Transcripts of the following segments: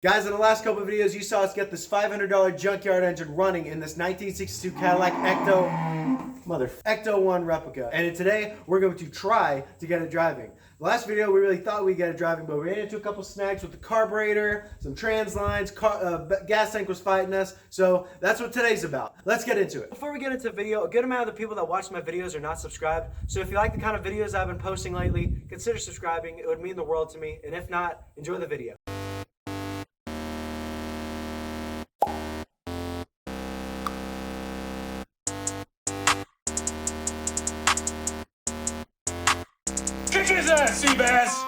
Guys, in the last couple of videos, you saw us get this $500 junkyard engine running in this 1962 Cadillac ECTO-1 replica. And today, we're going to try to get it driving. The last video, we really thought we'd get it driving, but we ran into a couple snags with the carburetor, some trans lines, gas tank was fighting us. So that's what today's about. Let's get into it. Before we get into the video, a good amount of the people that watch my videos are not subscribed. So if you like the kind of videos I've been posting lately, consider subscribing. It would mean the world to me. And if not, enjoy the video. Kick his ass, Seabass!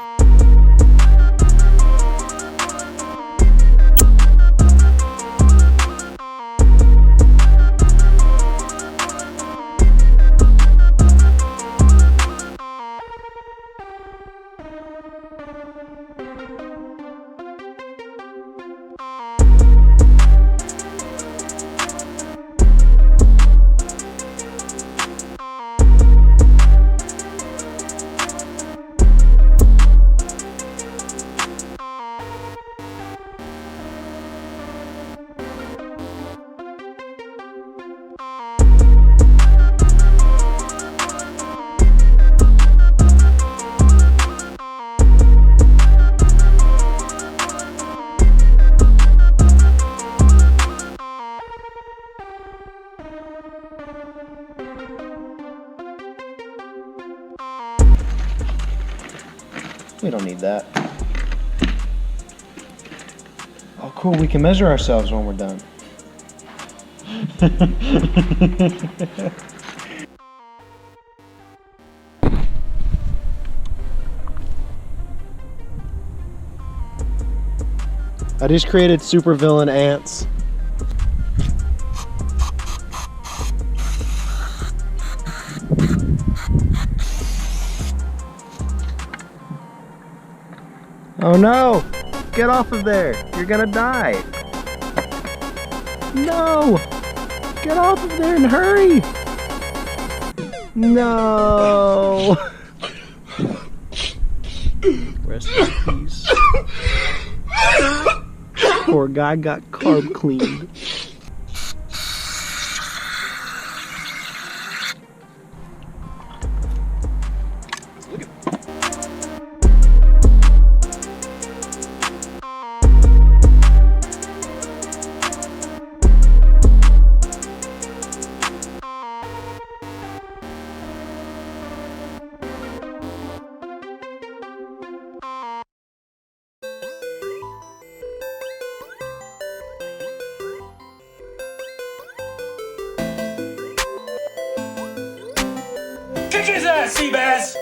We don't need that. Oh, cool. We can measure ourselves when we're done. I just created supervillain ants. Oh no! Get off of there! You're gonna die! No! Get off of there and hurry! No! Rest in peace. Poor guy got carb cleaned. Kick his ass, Seabass!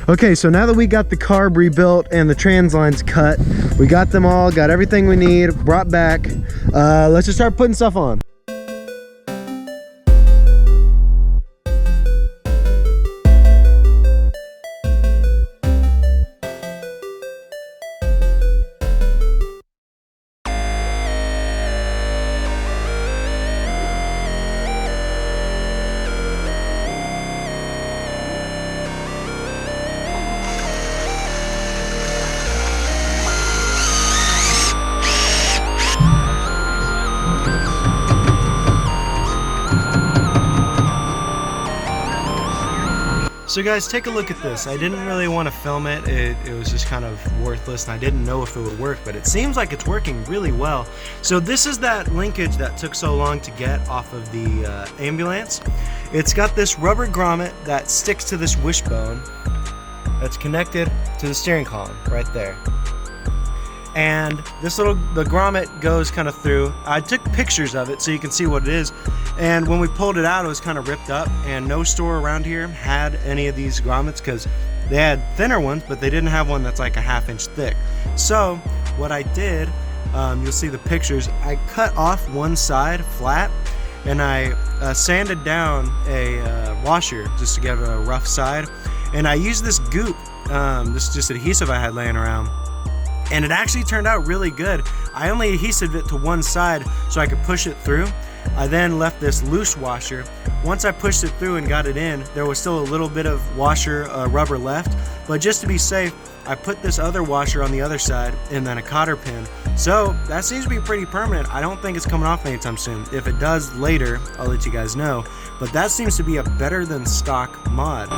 Okay, so now that we got the carb rebuilt and the trans lines cut, we got them all, got everything we need, brought back. Let's just start putting stuff on. So guys, take a look at this. I didn't really want to film it. It was just kind of worthless and I didn't know if it would work, but it seems like it's working really well. So this is that linkage that took so long to get off of the ambulance. It's got this rubber grommet that sticks to this wishbone that's connected to the steering column right there. And the grommet goes kind of through. I took pictures of it so you can see what it is. And when we pulled it out, it was kind of ripped up, and no store around here had any of these grommets because they had thinner ones, but they didn't have one that's like a 1/2 inch thick. So what I did, you'll see the pictures, I cut off one side flat and I sanded down a washer just to give it a rough side. And I used this goop, this is just adhesive I had laying around. And it actually turned out really good. I only adhesived it to one side so I could push it through. I then left this loose washer. Once I pushed it through and got it in, there was still a little bit of washer rubber left, but just to be safe, I put this other washer on the other side and then a cotter pin. So that seems to be pretty permanent. I don't think it's coming off anytime soon. If it does later, I'll let you guys know. But that seems to be a better than stock mod.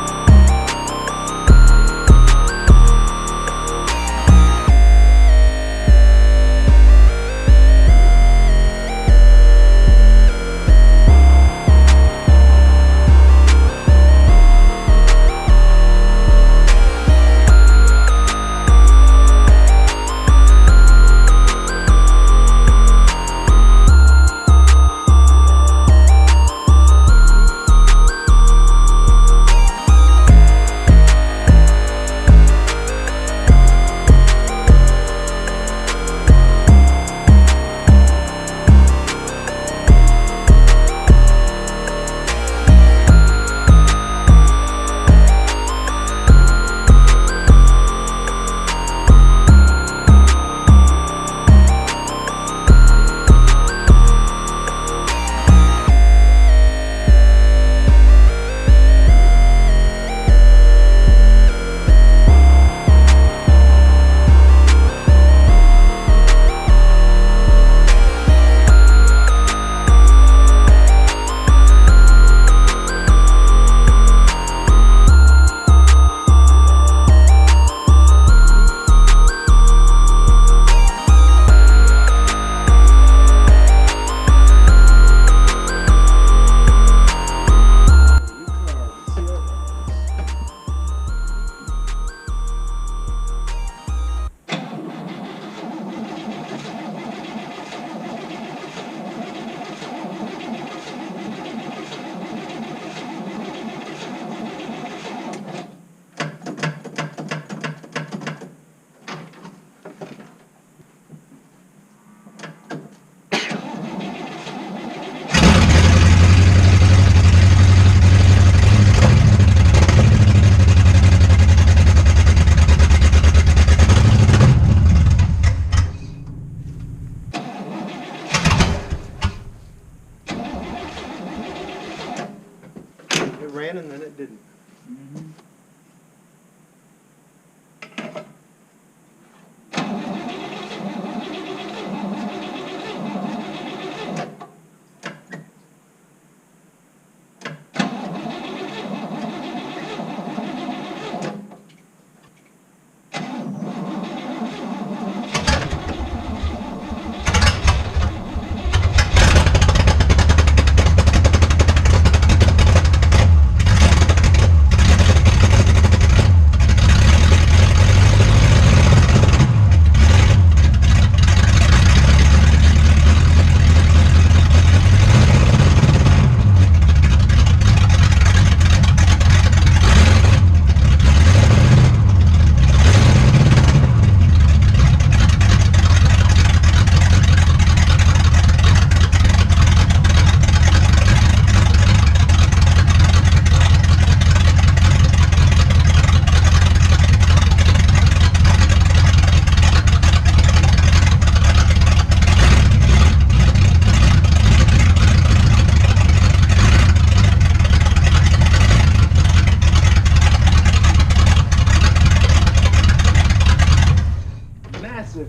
Ran and then it didn't.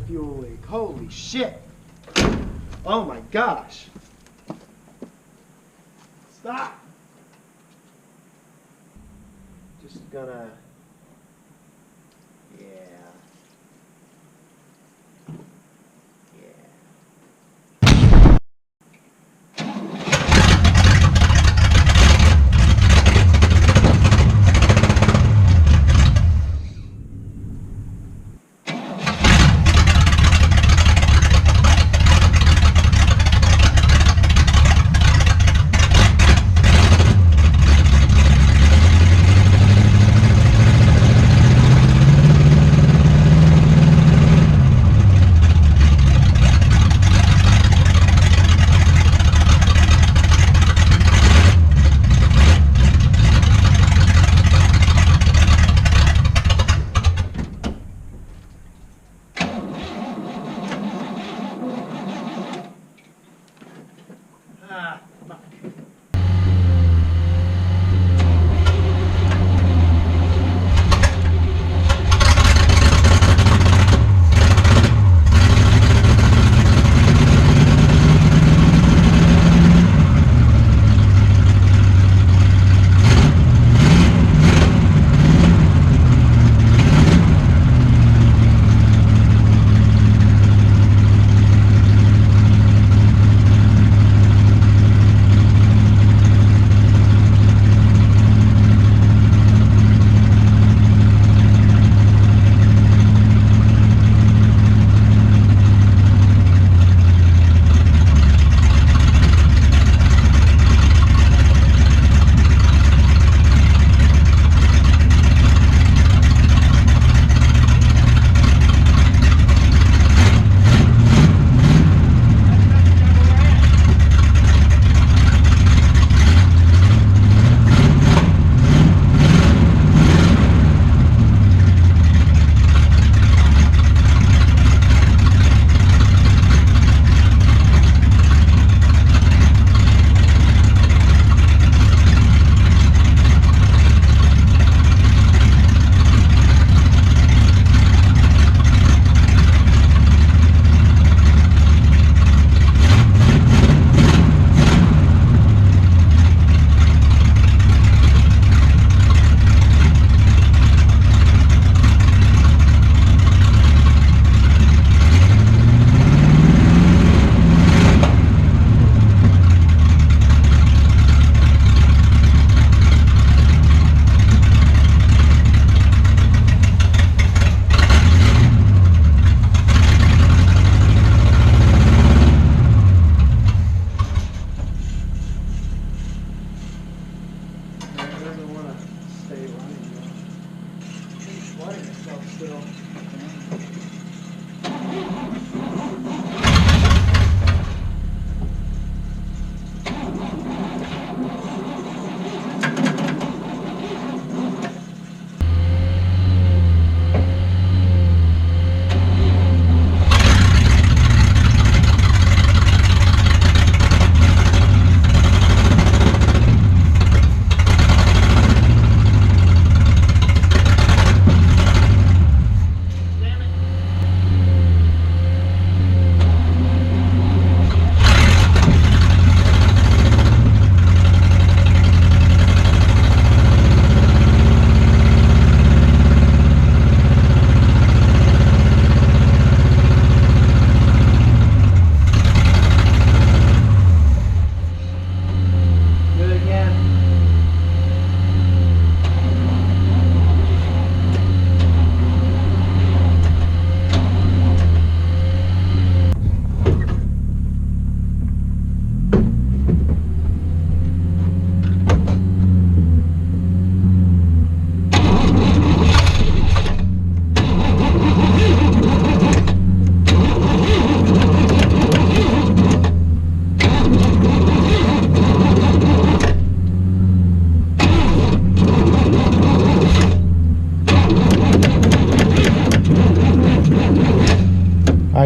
Fuel leak. Holy shit. Oh my gosh. Stop. Just gonna, yeah.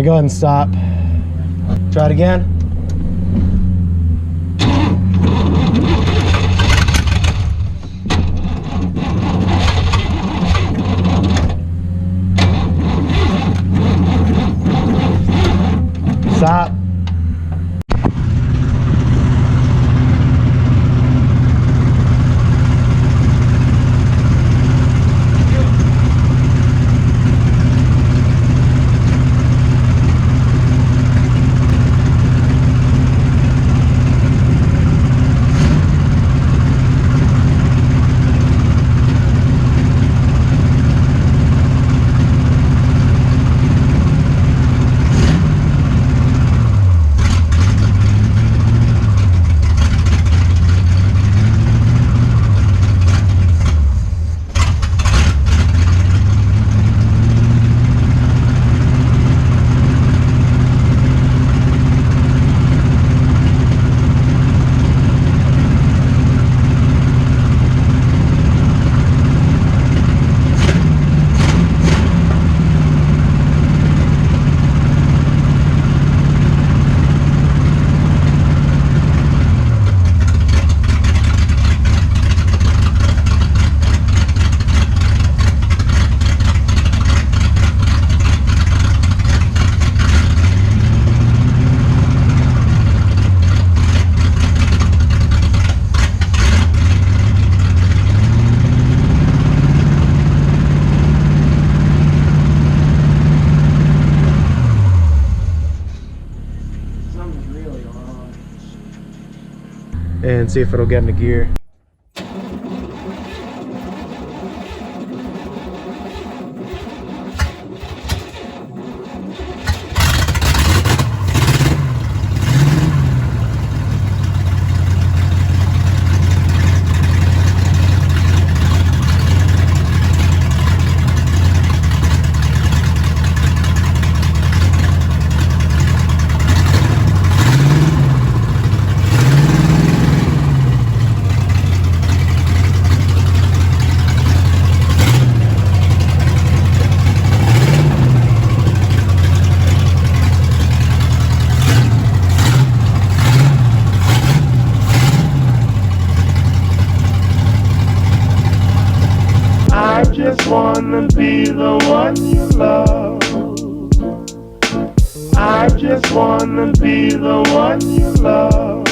right, go ahead and stop. Try it again. Stop. and see if it'll get into gear. I just wanna be the one you love. I just wanna be the one you love.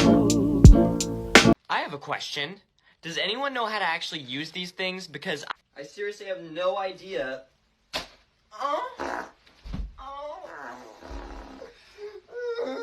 I have a question. Does anyone know how to actually use these things? Because I seriously have no idea.